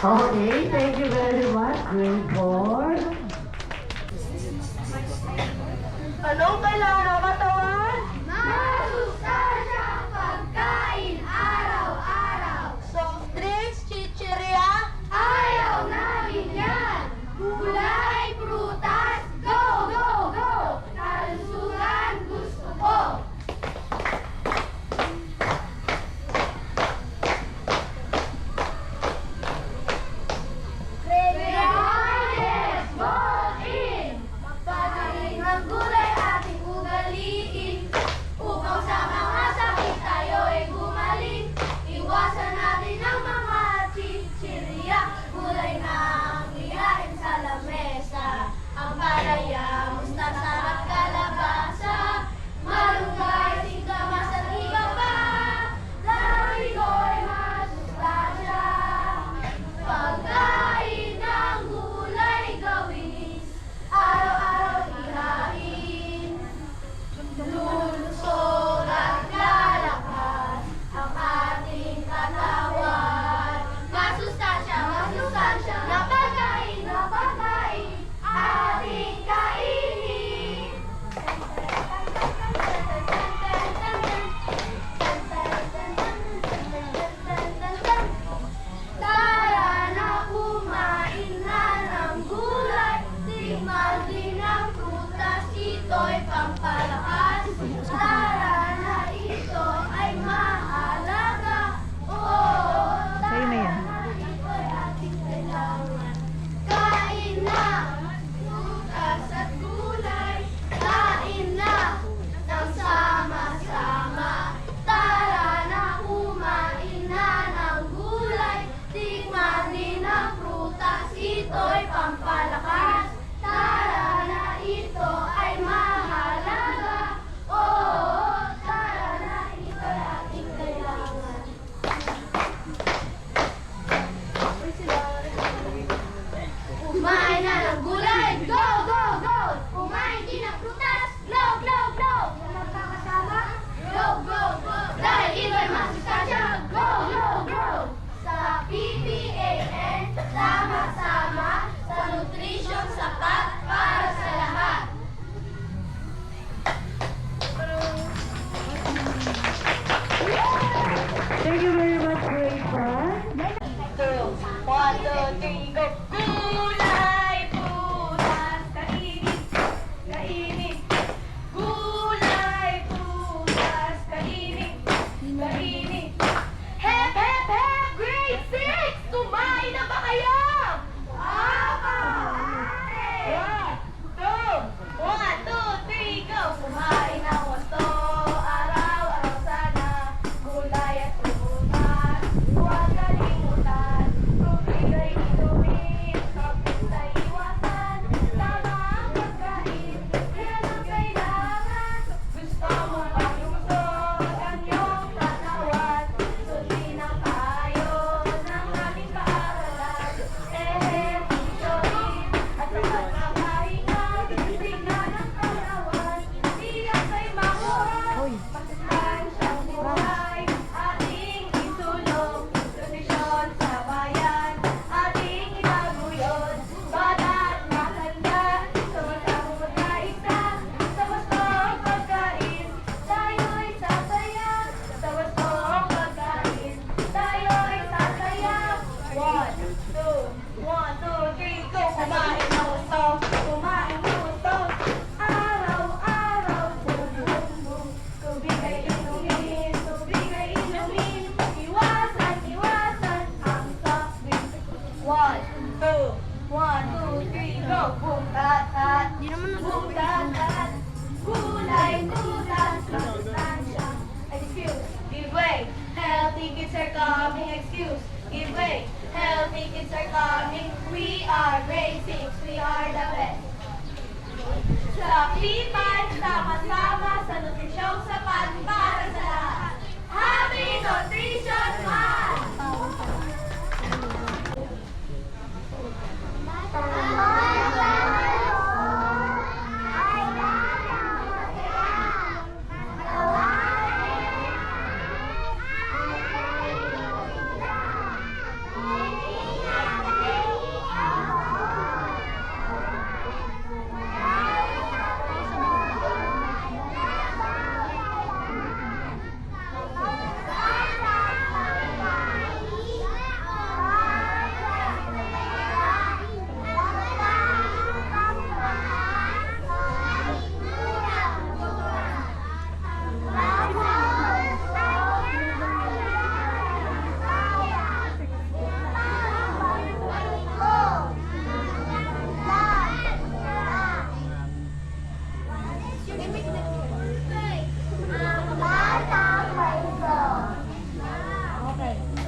Okay, thank you very much, grade 4. Anong kailangan ng katawan? Masustansyang pagkain araw-araw. Soft drinks, chichirya? Ayaw namin yan! Gulay, prutas, go, go, go! Kalusugan gusto ko! Yes, ball in! Pagkain ng gulay ating ugaliin upang sa mga sakit tayo ay gumaling. Iwasan natin ang mga chichirya, gulay na ang ihain sa lamesa. Ang palaya, mustasa at kalabasa, malunggay, singkamas at iba pa. Lahat ito ay masustansya. Pagkain ng gulay gawin, araw-araw ihain. Lulusog at lalakas ang ating katawan. Masustansya, masustansya na pagkain, ating kainin. Tara na kumain na ng gulay, tikman din ang prutas, ito'y pampalakas. Tara na ito ay mahalaga. Oo, tara na ito'y ating kailangan. Kain na prutas at gulay, kain na ng sama-sama. Tara na kumain na ng gulay, tikman din ang prutas, ito'y pampalakas. Tara na ito ay mahalaga. Oo, tara na ito'y ating kailangan. Kumain na ng gulay, go, go, go! Kumain din ng prutas, glow, glow, glow! Magkakasama, go, go, go! Dahil ito'y masustansya, go, go, go! Sa PPAN, sama-sama, sa nutrisyon sapat para sa lahat. Thank you very much, grade 5. 1, 2, 3, go! Gulay, prutas, kainin, kainin. Gulay, prutas, kainin, kainin. Hep, hep, hep! Grade 6! Kumain na ba kayo? Ako! 1, 2, 3, go! Kumain ng wasto, araw-araw sana. Gulay at prutas, huwag kalimutan. Tubig ay inumin, kapit ay iwasan. Tama ang pagkain, yan ang kailangan. Gusto mo malusog ang iyong katawan. Sundin ang payo ng aming paaralan. Ehersisyo rin at sapat na pahinga. Tingnan ang katawan, tiyak ay makuha. Masustansyang buhay, ating isulong. Nutrisyon sa bayan, ating itaguyod. Bata at matanda, sama-samang magkaisa. Sa wastong pagkain, tayo'y sasaya. Sa wastong pagkain, tayo'y sasaya. 1, 2, 3, go! Kumain ng gusto, kumain ng gusto. Araw-araw, boom, boom, boom. Tubig ay inumin, tubig ay inumin. Iwasan, iwasan ang soft drink. 1, 2, 3, go! Butat-at, butat-at. Gulay, prutas, masustansya. Excuse, give way. Healthy kids are coming. Excuse, give way. Healthy kids are coming. We are grade 6. We are the best. Sa pipa